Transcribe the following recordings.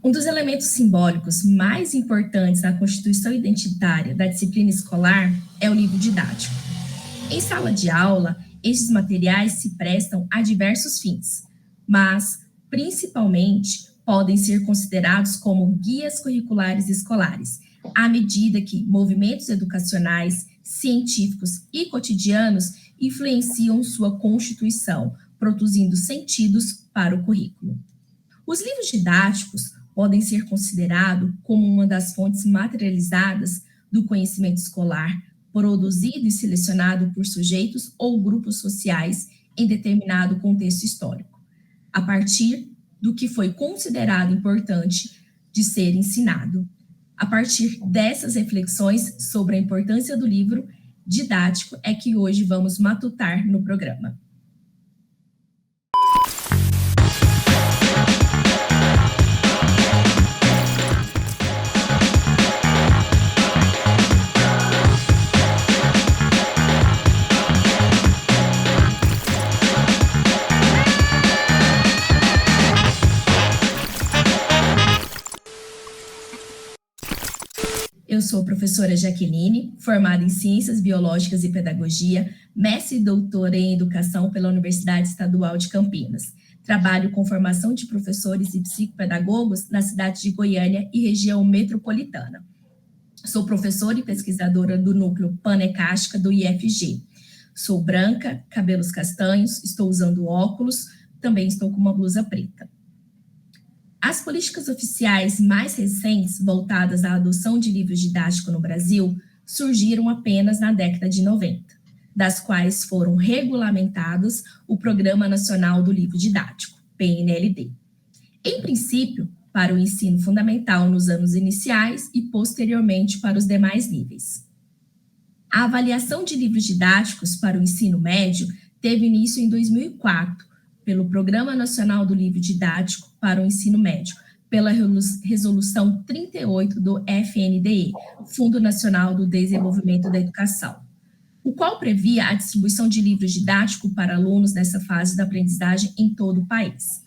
Um dos elementos simbólicos mais importantes na constituição identitária da disciplina escolar é o livro didático. Em sala de aula, estes materiais se prestam a diversos fins, mas, principalmente, podem ser considerados como guias curriculares escolares, à medida que movimentos educacionais, científicos e cotidianos influenciam sua constituição, produzindo sentidos para o currículo. Os livros didáticos podem ser considerados como uma das fontes materializadas do conhecimento escolar, produzido e selecionado por sujeitos ou grupos sociais em determinado contexto histórico, a partir do que foi considerado importante de ser ensinado. A partir dessas reflexões sobre a importância do livro didático é que hoje vamos matutar no programa. Eu sou a professora Jaqueline, formada em Ciências Biológicas e Pedagogia, mestre e doutora em Educação pela Universidade Estadual de Campinas. Trabalho com formação de professores e psicopedagogos na cidade de Goiânia e região metropolitana. Sou professora e pesquisadora do núcleo Panecástica do IFG. Sou branca, cabelos castanhos, estou usando óculos, também estou com uma blusa preta. As políticas oficiais mais recentes voltadas à adoção de livros didáticos no Brasil surgiram apenas na década de 90, das quais foram regulamentados o Programa Nacional do Livro Didático, PNLD. Em princípio, para o ensino fundamental nos anos iniciais e posteriormente para os demais níveis. A avaliação de livros didáticos para o ensino médio teve início em 2004, pelo Programa Nacional do Livro Didático para o Ensino Médio, pela Resolução 38 do FNDE, Fundo Nacional do Desenvolvimento da Educação, o qual previa a distribuição de livros didáticos para alunos nessa fase da aprendizagem em todo o país.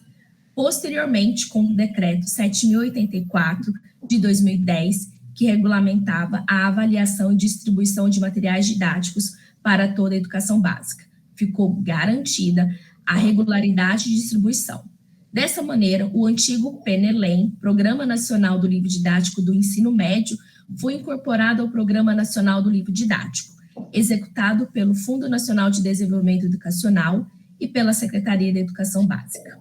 Posteriormente, com o Decreto 7.084, de 2010, que regulamentava a avaliação e distribuição de materiais didáticos para toda a educação básica, ficou garantida a regularidade de distribuição. Dessa maneira, o antigo PNLEM, Programa Nacional do Livro Didático do Ensino Médio, foi incorporado ao Programa Nacional do Livro Didático, executado pelo Fundo Nacional de Desenvolvimento Educacional e pela Secretaria da Educação Básica.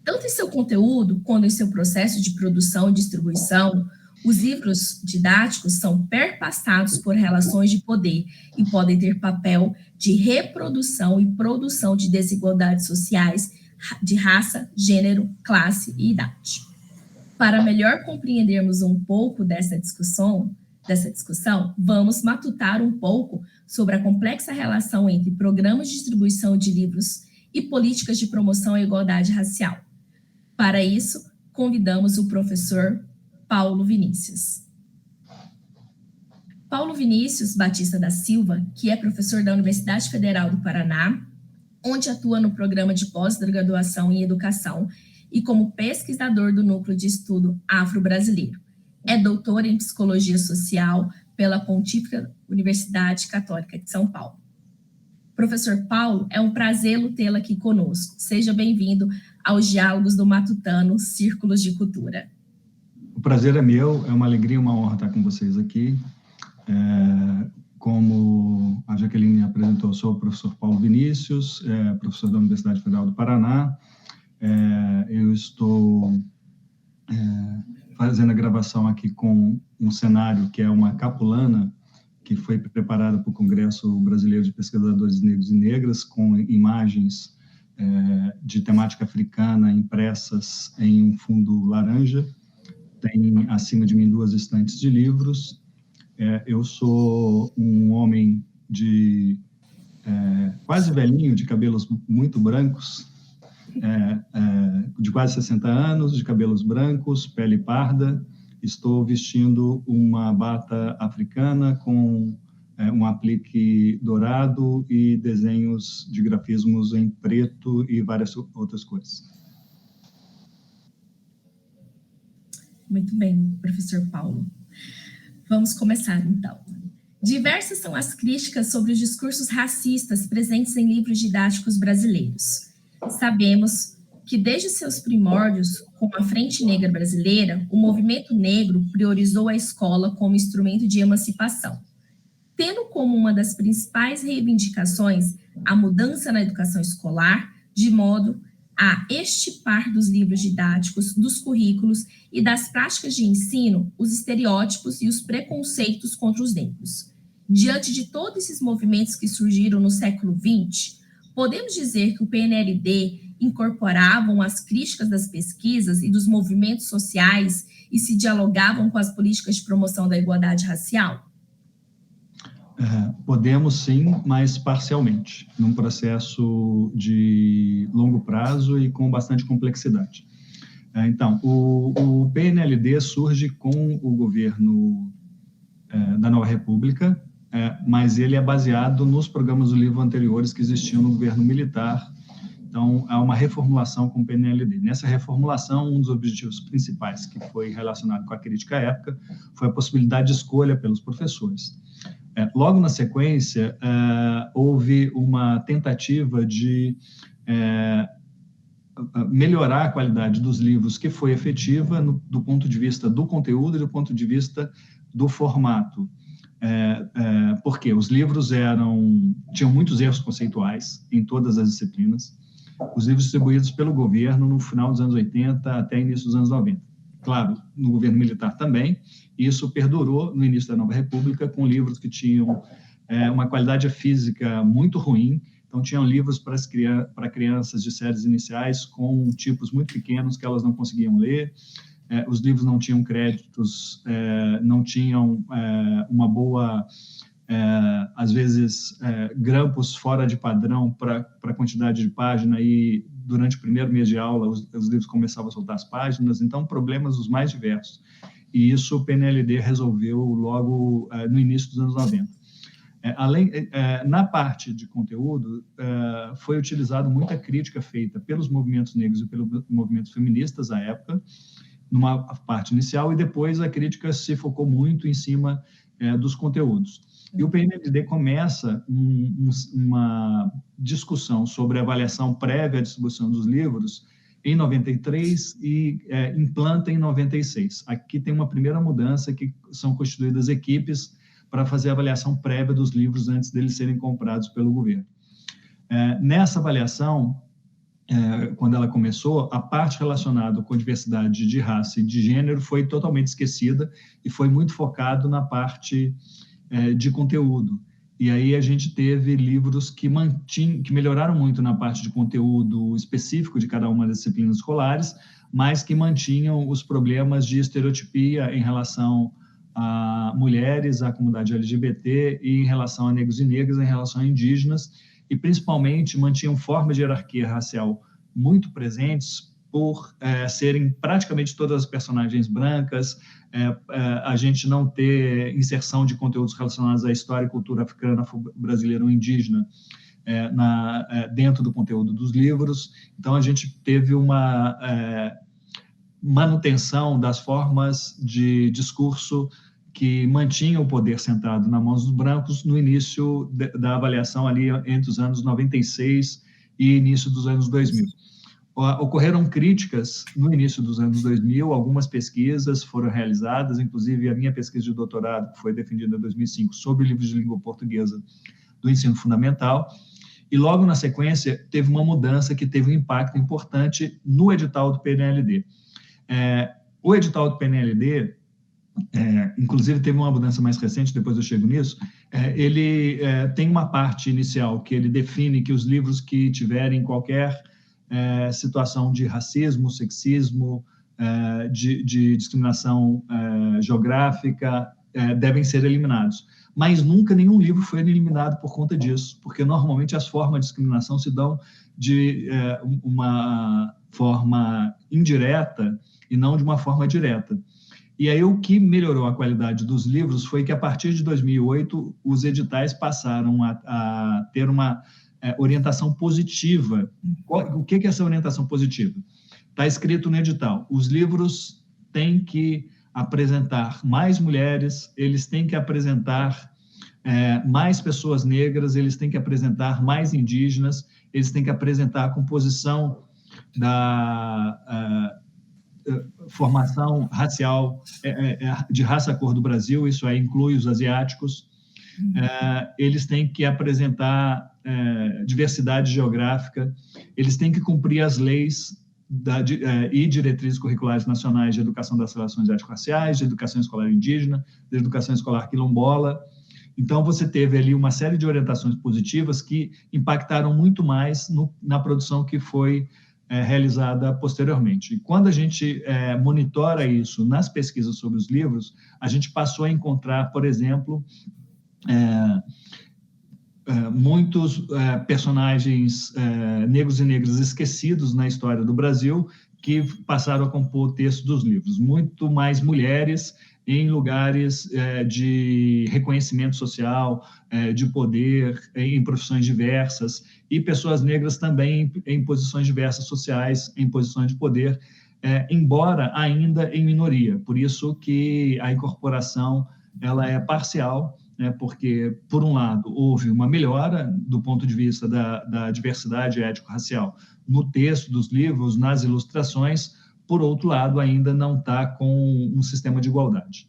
Tanto em seu conteúdo, quanto em seu processo de produção e distribuição, os livros didáticos são perpassados por relações de poder e podem ter papel de reprodução e produção de desigualdades sociais de raça, gênero, classe e idade. Para melhor compreendermos um pouco dessa discussão, vamos matutar um pouco sobre a complexa relação entre programas de distribuição de livros e políticas de promoção à igualdade racial. Para isso, convidamos o professor Paulo Vinícius. Paulo Vinícius Batista da Silva, que é professor da Universidade Federal do Paraná, onde atua no programa de pós-graduação em educação e como pesquisador do Núcleo de Estudo Afro-Brasileiro. É doutor em Psicologia Social pela Pontífica Universidade Católica de São Paulo. Professor Paulo, é um prazer tê-lo aqui conosco. Seja bem-vindo aos Diálogos do Matutano, Círculos de Cultura. O prazer é meu, é uma alegria e uma honra estar com vocês aqui. Como a Jaqueline apresentou, eu sou o professor Paulo Vinícius, professor da Universidade Federal do Paraná. Eu estou fazendo a gravação aqui com um cenário que é uma capulana que foi preparada para o Congresso Brasileiro de Pesquisadores Negros e Negras, com imagens de temática africana impressas em um fundo laranja. Tem acima de mim 2 estantes de livros. Eu sou um homem quase velhinho, de cabelos muito brancos, de quase 60 anos, de cabelos brancos, pele parda. Estou vestindo uma bata africana com um aplique dourado e desenhos de grafismos em preto e várias outras cores. Muito bem, professor Paulo. Vamos começar, então. Diversas são as críticas sobre os discursos racistas presentes em livros didáticos brasileiros. Sabemos que, desde seus primórdios, como a Frente Negra Brasileira, o movimento negro priorizou a escola como instrumento de emancipação, tendo como uma das principais reivindicações a mudança na educação escolar, de modo a extirpar dos livros didáticos, dos currículos e das práticas de ensino os estereótipos e os preconceitos contra os negros. Diante de todos esses movimentos que surgiram no século XX, podemos dizer que o PNLD incorporavam as críticas das pesquisas e dos movimentos sociais e se dialogavam com as políticas de promoção da igualdade racial? Podemos sim, mas parcialmente, num processo de longo prazo e com bastante complexidade. Então, o PNLD surge com o governo da Nova República, mas ele é baseado nos programas do livro anteriores que existiam no governo militar. Então, há uma reformulação com o PNLD. Nessa reformulação, um dos objetivos principais que foi relacionado com a crítica à época foi a possibilidade de escolha pelos professores. Logo na sequência, houve uma tentativa de melhorar a qualidade dos livros, que foi efetiva do ponto de vista do conteúdo e do ponto de vista do formato. Porque os livros tinham muitos erros conceituais em todas as disciplinas, os livros distribuídos pelo governo no final dos anos 80 até início dos anos 90. Claro, no governo militar também, e isso perdurou no início da Nova República, com livros que tinham uma qualidade física muito ruim. Então, tinham livros para crianças de séries iniciais com tipos muito pequenos que elas não conseguiam ler. Os livros não tinham créditos, não tinham uma boa, às vezes, grampos fora de padrão para a quantidade de página, e durante o primeiro mês de aula os livros começavam a soltar as páginas. Então, problemas os mais diversos. E isso o PNLD resolveu logo no início dos anos 90. Na parte de conteúdo, foi utilizado muita crítica feita pelos movimentos negros e pelos movimentos feministas à época, numa parte inicial, e depois a crítica se focou muito em cima dos conteúdos. E o PNLD começa uma discussão sobre a avaliação prévia à distribuição dos livros em 93 e implanta em 96. Aqui tem uma primeira mudança, que são constituídas equipes para fazer a avaliação prévia dos livros antes deles serem comprados pelo governo. Nessa avaliação, quando ela começou, a parte relacionada com a diversidade de raça e de gênero foi totalmente esquecida e foi muito focado na parte de conteúdo. E aí a gente teve livros que melhoraram muito na parte de conteúdo específico de cada uma das disciplinas escolares, mas que mantinham os problemas de estereotipia em relação a mulheres, à comunidade LGBT, e em relação a negros e negras, em relação a indígenas, e principalmente mantinham formas de hierarquia racial muito presentes por serem praticamente todas as personagens brancas, a gente não ter inserção de conteúdos relacionados à história e cultura africana, brasileira ou indígena dentro do conteúdo dos livros. Então, a gente teve uma manutenção das formas de discurso que mantinham o poder centrado nas mãos dos brancos no início da avaliação, ali entre os anos 96 e início dos anos 2000. Ocorreram críticas no início dos anos 2000, algumas pesquisas foram realizadas, inclusive a minha pesquisa de doutorado, que foi defendida em 2005, sobre livros de língua portuguesa do ensino fundamental, e logo na sequência teve uma mudança que teve um impacto importante no edital do PNLD. O edital do PNLD, inclusive teve uma mudança mais recente, depois eu chego nisso, ele tem uma parte inicial que ele define que os livros que tiverem qualquer situação de racismo, sexismo, de discriminação geográfica, devem ser eliminados. Mas nunca nenhum livro foi eliminado por conta disso, porque normalmente as formas de discriminação se dão de uma forma indireta e não de uma forma direta. E aí o que melhorou a qualidade dos livros foi que, a partir de 2008, os editais passaram a ter uma orientação positiva. O que é essa orientação positiva? Está escrito no edital: os livros têm que apresentar mais mulheres, eles têm que apresentar mais pessoas negras, eles têm que apresentar mais indígenas, eles têm que apresentar a composição da formação racial de raça-cor do Brasil, isso aí inclui os asiáticos. Eles têm que apresentar diversidade geográfica, eles têm que cumprir as leis e diretrizes curriculares nacionais de educação das relações étnico-raciais, de educação escolar indígena, de educação escolar quilombola. Então, você teve ali uma série de orientações positivas que impactaram muito mais na produção que foi realizada posteriormente. E quando a gente monitora isso nas pesquisas sobre os livros, a gente passou a encontrar, por exemplo, muitos personagens negros e negras esquecidos na história do Brasil que passaram a compor o texto dos livros. Muito mais mulheres em lugares de reconhecimento social, de poder, em profissões diversas, e pessoas negras também em posições diversas sociais, em posições de poder, embora ainda em minoria. Por isso que a incorporação ela é parcial, porque, por um lado, houve uma melhora do ponto de vista da diversidade étnico-racial no texto dos livros, nas ilustrações, por outro lado, ainda não está com um sistema de igualdade.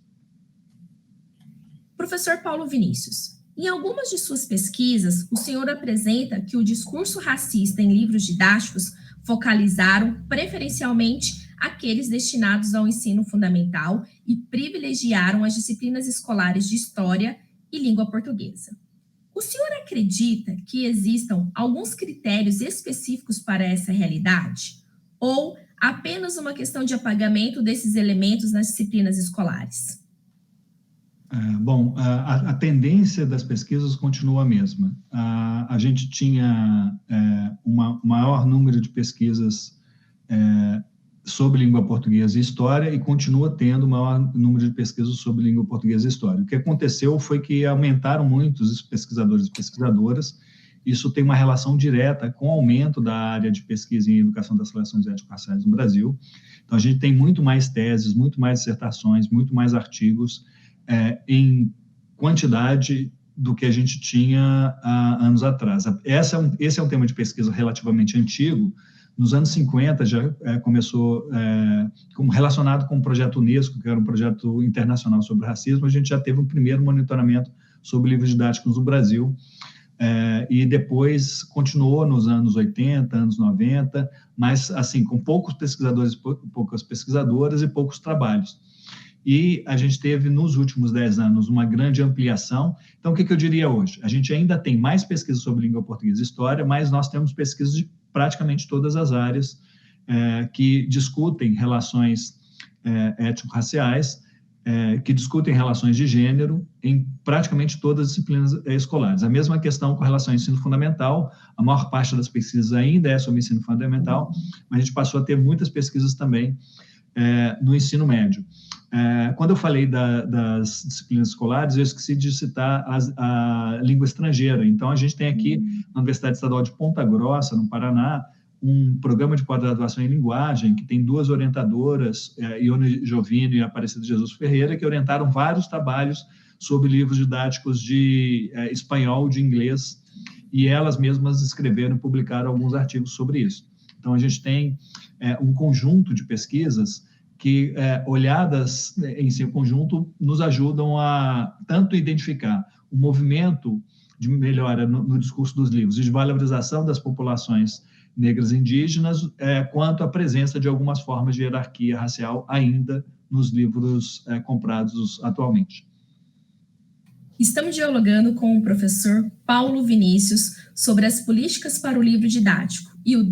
Professor Paulo Vinícius, em algumas de suas pesquisas, o senhor apresenta que o discurso racista em livros didáticos focalizaram preferencialmente aqueles destinados ao ensino fundamental e privilegiaram as disciplinas escolares de História e Língua Portuguesa. O senhor acredita que existam alguns critérios específicos para essa realidade? Ou apenas uma questão de apagamento desses elementos nas disciplinas escolares? Bom, a tendência das pesquisas continua a mesma. A gente tinha um maior número de pesquisas sobre língua portuguesa e história e continua tendo o maior número de pesquisas sobre língua portuguesa e história. O que aconteceu foi que aumentaram muito os pesquisadores e pesquisadoras. Isso tem uma relação direta com o aumento da área de pesquisa em educação das relações étnico-raciais no Brasil. Então, a gente tem muito mais teses, muito mais dissertações, muito mais artigos em quantidade do que a gente tinha há anos atrás. Esse é um tema de pesquisa relativamente antigo. Nos anos 50 já começou, relacionado com o projeto Unesco, que era um projeto internacional sobre racismo, a gente já teve um primeiro monitoramento sobre livros didáticos no Brasil, e depois continuou nos anos 80, anos 90, mas assim, com poucos pesquisadores, poucas pesquisadoras e poucos trabalhos. E a gente teve, nos últimos 10 anos, uma grande ampliação. Então, o que eu diria hoje? A gente ainda tem mais pesquisa sobre língua portuguesa e história, mas nós temos pesquisas de praticamente todas as áreas que discutem relações étnico-raciais, que discutem relações de gênero em praticamente todas as disciplinas escolares. A mesma questão com relação ao ensino fundamental, a maior parte das pesquisas ainda é sobre ensino fundamental, mas a gente passou a ter muitas pesquisas também no ensino médio. Quando eu falei das disciplinas escolares, eu esqueci de citar a língua estrangeira. Então, a gente tem aqui, na Universidade Estadual de Ponta Grossa, no Paraná, um programa de pós-graduação em linguagem, que tem duas orientadoras, Ione Jovino e Aparecida Jesus Ferreira, que orientaram vários trabalhos sobre livros didáticos de espanhol, de inglês, e elas mesmas escreveram e publicaram alguns artigos sobre isso. Então, a gente tem um conjunto de pesquisas que, olhadas em seu conjunto, nos ajudam a tanto identificar o movimento de melhora no discurso dos livros e de valorização das populações negras e indígenas, quanto a presença de algumas formas de hierarquia racial ainda nos livros comprados atualmente. Estamos dialogando com o professor Paulo Vinícius sobre as políticas para o livro didático e o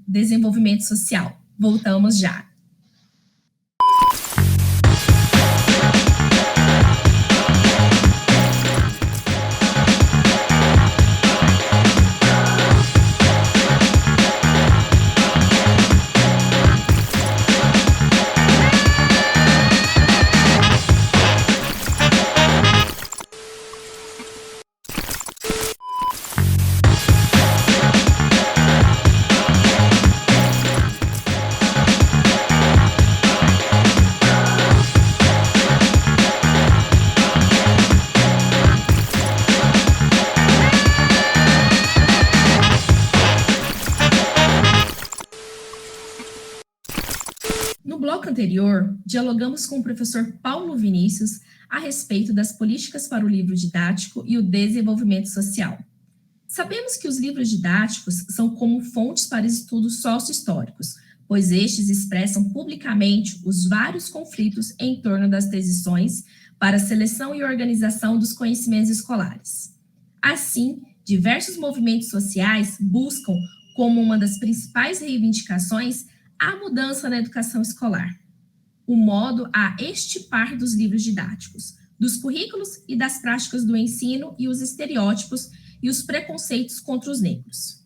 desenvolvimento social. Voltamos já. bloco anterior, dialogamos com o professor Paulo Vinícius a respeito das políticas para o livro didático e o desenvolvimento social. Sabemos que os livros didáticos são como fontes para estudos sócio-históricos, pois estes expressam publicamente os vários conflitos em torno das decisões para a seleção e organização dos conhecimentos escolares. Assim, diversos movimentos sociais buscam, como uma das principais reivindicações, a mudança na educação escolar, o modo a estipar dos livros didáticos, dos currículos e das práticas do ensino e os estereótipos e os preconceitos contra os negros.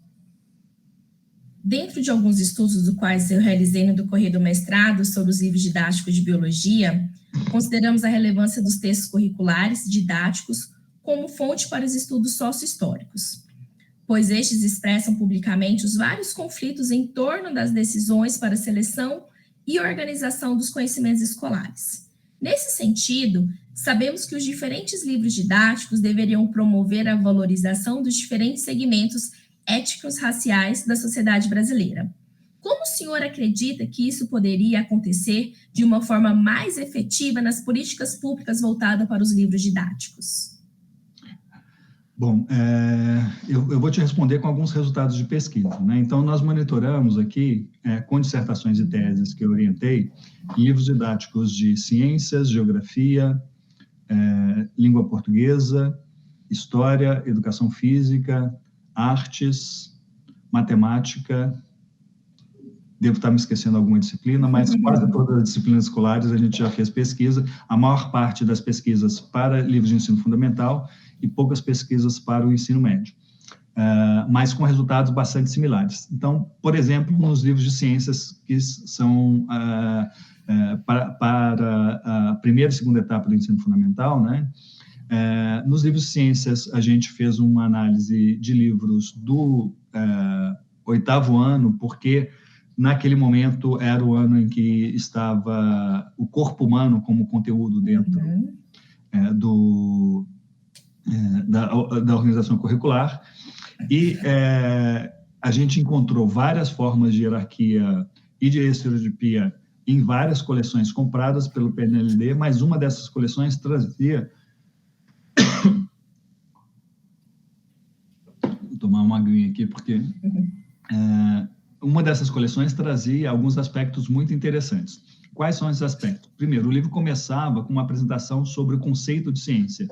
Dentro de alguns estudos dos quais eu realizei no decorrer do mestrado sobre os livros didáticos de biologia, consideramos a relevância dos textos curriculares didáticos como fonte para os estudos sócio-históricos, pois estes expressam publicamente os vários conflitos em torno das decisões para a seleção e organização dos conhecimentos escolares. Nesse sentido, sabemos que os diferentes livros didáticos deveriam promover a valorização dos diferentes segmentos étnicos raciais da sociedade brasileira. Como o senhor acredita que isso poderia acontecer de uma forma mais efetiva nas políticas públicas voltadas para os livros didáticos? Bom, eu vou te responder com alguns resultados de pesquisa, né? Então, nós monitoramos aqui, com dissertações e teses que eu orientei, livros didáticos de ciências, geografia, língua portuguesa, história, educação física, artes, matemática. Devo estar me esquecendo alguma disciplina, mas quase todas as disciplinas escolares a gente já fez pesquisa, a maior parte das pesquisas para livros de ensino fundamental e poucas pesquisas para o ensino médio, mas com resultados bastante similares. Então, por exemplo, nos livros de ciências que são para a primeira e segunda etapa do ensino fundamental, né? Nos livros de ciências, a gente fez uma análise de livros do 8º ano, porque naquele momento era o ano em que estava o corpo humano como conteúdo dentro da organização curricular, e a gente encontrou várias formas de hierarquia e de estereotipia em várias coleções compradas pelo PNLD, mas uma dessas coleções trazia... Vou tomar uma aguinha aqui, porque... uma dessas coleções trazia alguns aspectos muito interessantes. Quais são esses aspectos? Primeiro, o livro começava com uma apresentação sobre o conceito de ciência.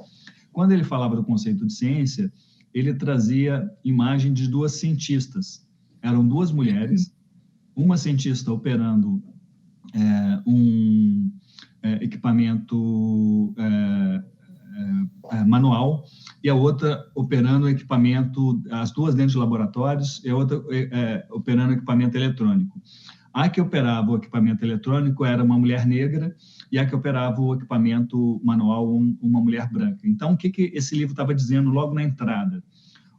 Quando ele falava do conceito de ciência, ele trazia imagem de duas cientistas. Eram duas mulheres, uma cientista operando um equipamento manual e a outra operando equipamento, as duas dentro de laboratórios, e a outra operando equipamento eletrônico. A que operava o equipamento eletrônico era uma mulher negra e a que operava o equipamento manual, uma mulher branca. Então, o que esse livro estava dizendo logo na entrada?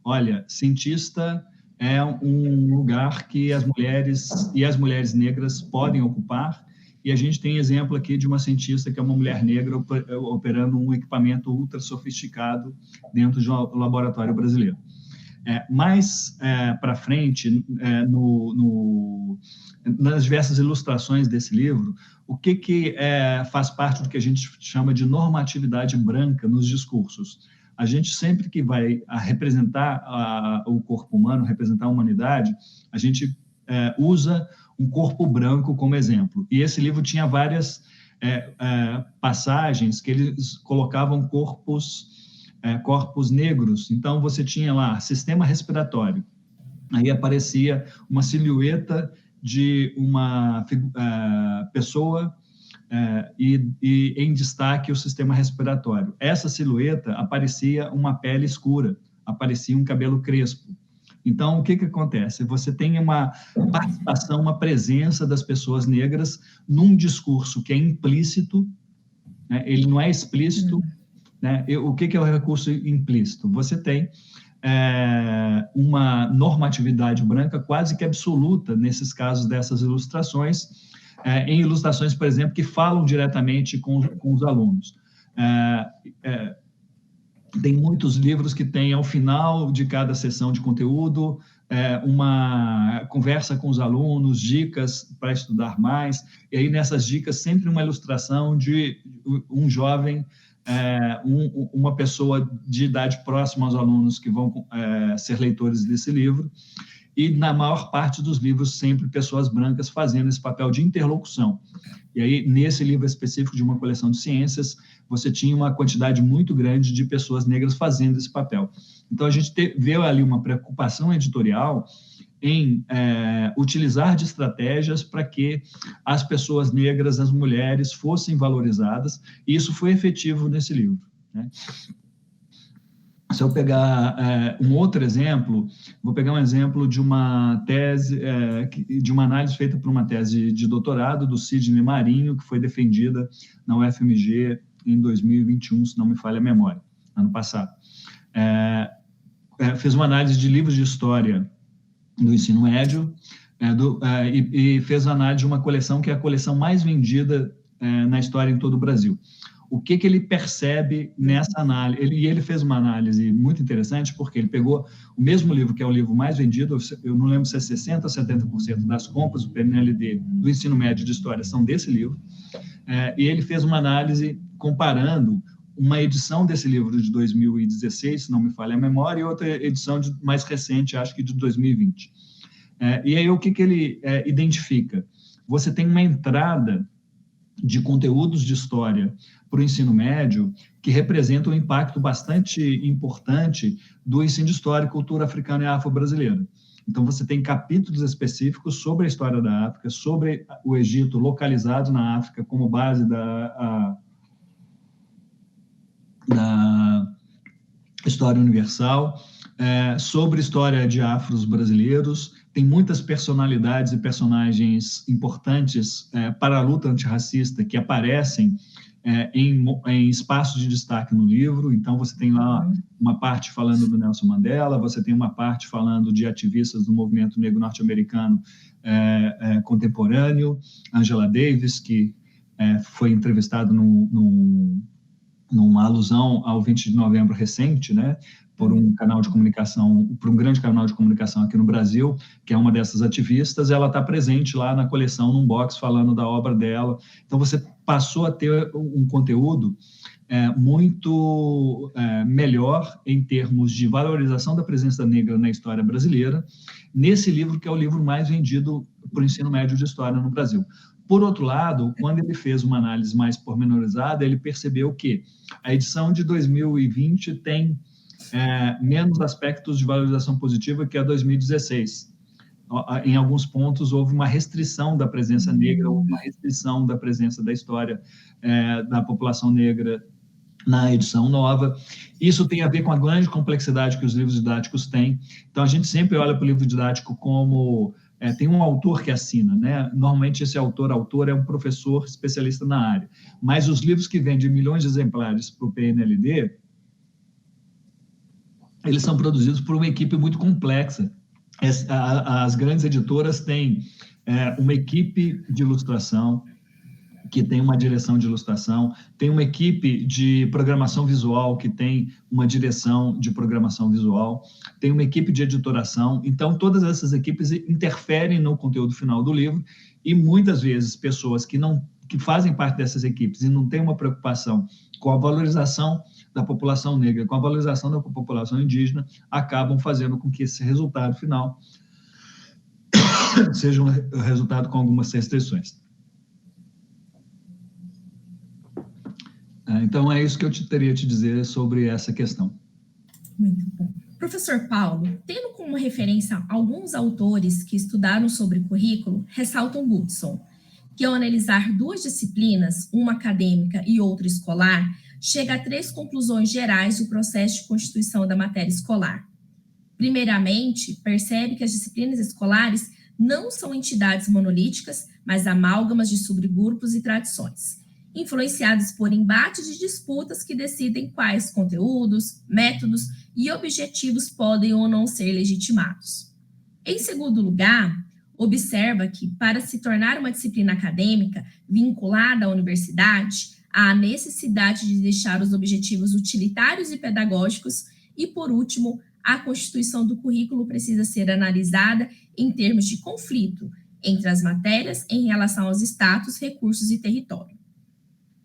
Olha, cientista é um lugar que as mulheres negras podem ocupar, e a gente tem exemplo aqui de uma cientista que é uma mulher negra operando um equipamento ultra sofisticado dentro de um laboratório brasileiro. Mais para frente, nas diversas ilustrações desse livro, o que faz parte do que a gente chama de normatividade branca nos discursos? A gente sempre que vai representar o corpo humano, representar a humanidade, a gente usa um corpo branco como exemplo. E esse livro tinha várias passagens que eles colocavam corpos negros. Então, você tinha lá sistema respiratório. Aí aparecia uma silhueta de uma pessoa e em destaque o sistema respiratório. Essa silhueta aparecia uma pele escura, aparecia um cabelo crespo. Então, o que acontece? Você tem uma participação, uma presença das pessoas negras num discurso que é implícito, né? Ele não é explícito, né? O que é o recurso implícito? Você tem uma normatividade branca quase que absoluta nesses casos dessas ilustrações, em ilustrações, por exemplo, que falam diretamente com os alunos. Tem muitos livros que têm, ao final de cada sessão de conteúdo, uma conversa com os alunos, dicas para estudar mais, e aí nessas dicas sempre uma ilustração de um jovem, uma pessoa de idade próxima aos alunos que vão ser leitores desse livro, e na maior parte dos livros sempre pessoas brancas fazendo esse papel de interlocução. E aí, nesse livro específico de uma coleção de ciências, você tinha uma quantidade muito grande de pessoas negras fazendo esse papel. Então, a gente vê ali uma preocupação editorial em utilizar de estratégias para que as pessoas negras, as mulheres, fossem valorizadas, e isso foi efetivo nesse livro, né? Se eu pegar um outro exemplo, vou pegar um exemplo de uma tese, de uma análise feita por uma tese de doutorado do Sidney Marinho, que foi defendida na UFMG em 2021, se não me falha a memória, ano passado. Fez uma análise de livros de história do ensino médio e fez a análise de uma coleção que é a coleção mais vendida na história em todo o Brasil. O que ele percebe nessa análise? Ele fez uma análise muito interessante, porque ele pegou o mesmo livro, que é o livro mais vendido, eu não lembro se é 60% ou 70% das compras do PNLD do ensino médio de história são desse livro, e ele fez uma análise comparando uma edição desse livro de 2016, se não me falha a memória, e outra edição mais recente, acho que de 2020. E aí o que ele identifica? Você tem uma entrada de conteúdos de história para o ensino médio que representa um impacto bastante importante do ensino de história e cultura africana e afro-brasileira. Então, você tem capítulos específicos sobre a história da África, sobre o Egito localizado na África como base da história universal, sobre história de afros brasileiros. Tem muitas personalidades e personagens importantes para a luta antirracista que aparecem em espaços de destaque no livro. Então, você tem lá uma parte falando do Nelson Mandela, você tem uma parte falando de ativistas do movimento negro norte-americano contemporâneo, Angela Davis, que foi entrevistado numa alusão ao 20 de novembro recente, né, por um canal de comunicação, por um grande canal de comunicação aqui no Brasil, que é uma dessas ativistas. Ela está presente lá na coleção, num box, falando da obra dela. Então, você passou a ter um conteúdo muito melhor em termos de valorização da presença negra na história brasileira, nesse livro, que é o livro mais vendido para o ensino médio de história no Brasil. Por outro lado, quando ele fez uma análise mais pormenorizada, ele percebeu que a edição de 2020 tem menos aspectos de valorização positiva que a 2016. Em alguns pontos, houve uma restrição da presença negra, houve uma restrição da presença da história da população negra na edição nova. Isso tem a ver com a grande complexidade que os livros didáticos têm. Então, a gente sempre olha para o livro didático como... tem um autor que assina, né? Normalmente esse autor é um professor especialista na área. Mas os livros que vendem milhões de exemplares para o PNLD, eles são produzidos por uma equipe muito complexa. As grandes editoras têm uma equipe de ilustração, que tem uma direção de ilustração, tem uma equipe de programação visual, que tem uma direção de programação visual, tem uma equipe de editoração. Então, todas essas equipes interferem no conteúdo final do livro, e muitas vezes pessoas que fazem parte dessas equipes e não têm uma preocupação com a valorização da população negra, com a valorização da população indígena, acabam fazendo com que esse resultado final seja um resultado com algumas restrições. Então, é isso que eu teria a te dizer sobre essa questão. Muito bom. Professor Paulo, tendo como referência alguns autores que estudaram sobre currículo, ressaltam Goodson, que ao analisar duas disciplinas, uma acadêmica e outra escolar, chega a 3 conclusões gerais do processo de constituição da matéria escolar. Primeiramente, percebe que as disciplinas escolares não são entidades monolíticas, mas amálgamas de subgrupos e tradições, influenciados por embates e disputas que decidem quais conteúdos, métodos e objetivos podem ou não ser legitimados. Em segundo lugar, observa que, para se tornar uma disciplina acadêmica vinculada à universidade, há a necessidade de deixar os objetivos utilitários e pedagógicos e, por último, a constituição do currículo precisa ser analisada em termos de conflito entre as matérias em relação aos status, recursos e território.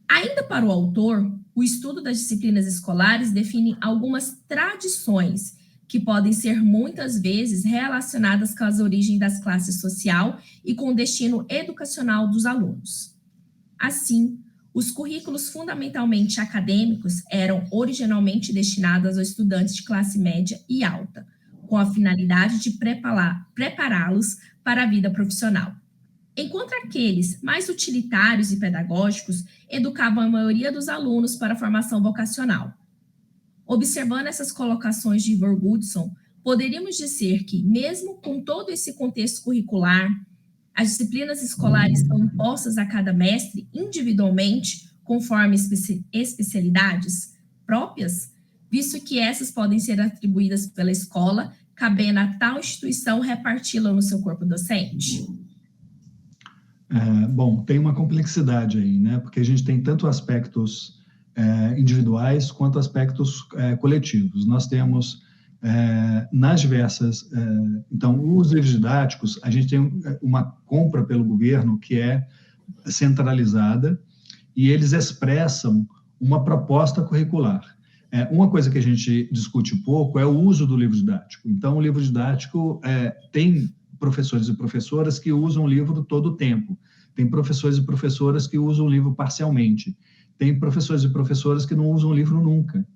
Ainda para o autor, o estudo das disciplinas escolares define algumas tradições que podem ser muitas vezes relacionadas com as origens das classes social e com o destino educacional dos alunos. Assim, os currículos fundamentalmente acadêmicos eram originalmente destinados aos estudantes de classe média e alta, com a finalidade de prepará-los para a vida profissional. Enquanto aqueles mais utilitários e pedagógicos educavam a maioria dos alunos para a formação vocacional. Observando essas colocações de Ivor Goodson, poderíamos dizer que, mesmo com todo esse contexto curricular, as disciplinas escolares são impostas a cada mestre individualmente, conforme especialidades próprias, visto que essas podem ser atribuídas pela escola, cabendo a tal instituição reparti-la no seu corpo docente? Bom, tem uma complexidade aí, né? Porque a gente tem tanto aspectos individuais quanto aspectos coletivos. Nós temos nas diversas... Então, os livros didáticos, a gente tem uma compra pelo governo que é centralizada e eles expressam uma proposta curricular. Uma coisa que a gente discute pouco é o uso do livro didático. Então, o livro didático tem professores e professoras que usam o livro todo o tempo. Tem professores e professoras que usam o livro parcialmente. Tem professores e professoras que não usam o livro nunca.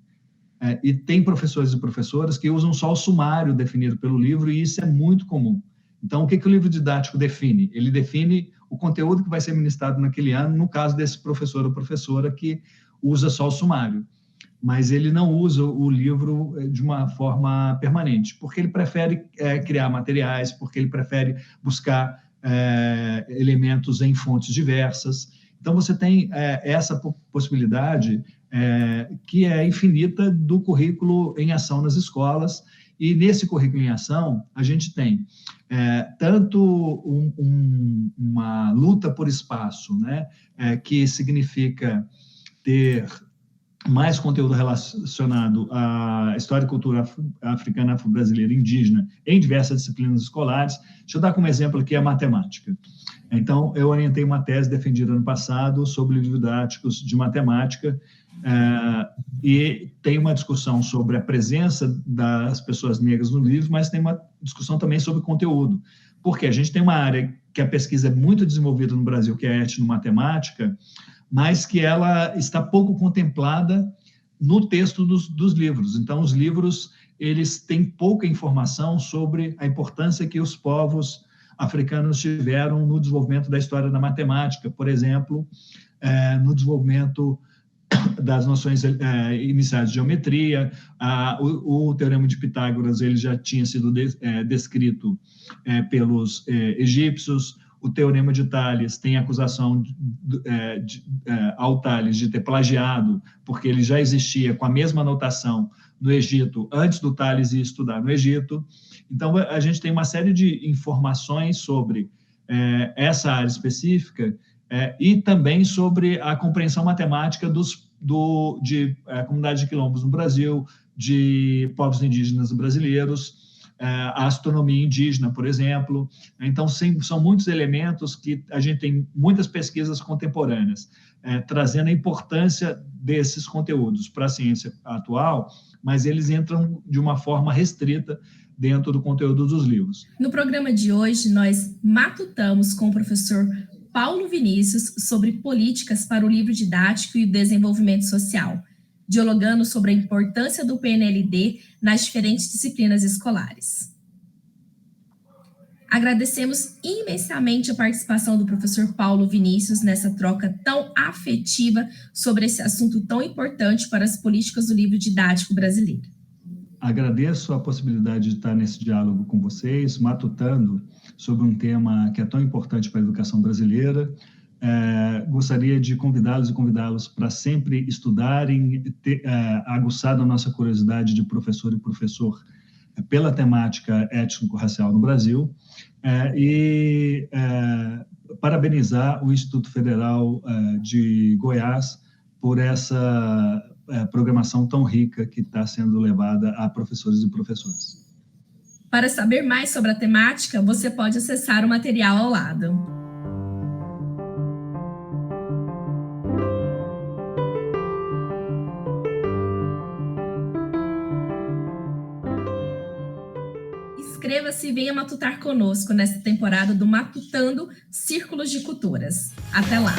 E tem professores e professoras que usam só o sumário definido pelo livro, e isso é muito comum. Então, o que o livro didático define? Ele define o conteúdo que vai ser ministrado naquele ano, no caso desse professor ou professora que usa só o sumário. Mas ele não usa o livro de uma forma permanente, porque ele prefere criar materiais, porque ele prefere buscar elementos em fontes diversas. Então, você tem essa possibilidade que é infinita do currículo em ação nas escolas, e nesse currículo em ação, a gente tem tanto uma luta por espaço, né, que significa ter mais conteúdo relacionado à história e cultura africana, afro-brasileira e indígena em diversas disciplinas escolares. Deixa eu dar como exemplo aqui a matemática. Então, eu orientei uma tese defendida ano passado sobre livros didáticos de matemática, e tem uma discussão sobre a presença das pessoas negras no livro, mas tem uma discussão também sobre conteúdo. Porque a gente tem uma área que a pesquisa é muito desenvolvida no Brasil, que é a etnomatemática, mas que ela está pouco contemplada no texto dos livros. Então, os livros, eles têm pouca informação sobre a importância que os povos africanos tiveram no desenvolvimento da história da matemática, por exemplo, no desenvolvimento das noções iniciais de geometria. O Teorema de Pitágoras ele já tinha sido descrito pelos egípcios. O Teorema de Tales tem acusação ao Tales de ter plagiado, porque ele já existia com a mesma notação no Egito, antes do Tales ir estudar no Egito. Então, a gente tem uma série de informações sobre essa área específica e também sobre a compreensão matemática de comunidades de quilombos no Brasil, de povos indígenas brasileiros, a astronomia indígena, por exemplo. Então, são muitos elementos que a gente tem muitas pesquisas contemporâneas, trazendo a importância desses conteúdos para a ciência atual, mas eles entram de uma forma restrita dentro do conteúdo dos livros. No programa de hoje, nós matutamos com o professor Paulo Vinícius sobre políticas para o livro didático e o desenvolvimento social, dialogando sobre a importância do PNLD nas diferentes disciplinas escolares. Agradecemos imensamente a participação do professor Paulo Vinícius nessa troca tão afetiva sobre esse assunto tão importante para as políticas do livro didático brasileiro. Agradeço a possibilidade de estar nesse diálogo com vocês, matutando sobre um tema que é tão importante para a educação brasileira. Gostaria de convidá-los e convidá-los para sempre estudarem, aguçado a nossa curiosidade de professor e professor pela temática étnico-racial no Brasil, e parabenizar o Instituto Federal de Goiás por programação tão rica que está sendo levada a professores e professoras. Para saber mais sobre a temática, você pode acessar o material ao lado. Inscreva-se e venha matutar conosco nesta temporada do Matutando Círculos de Culturas. Até lá!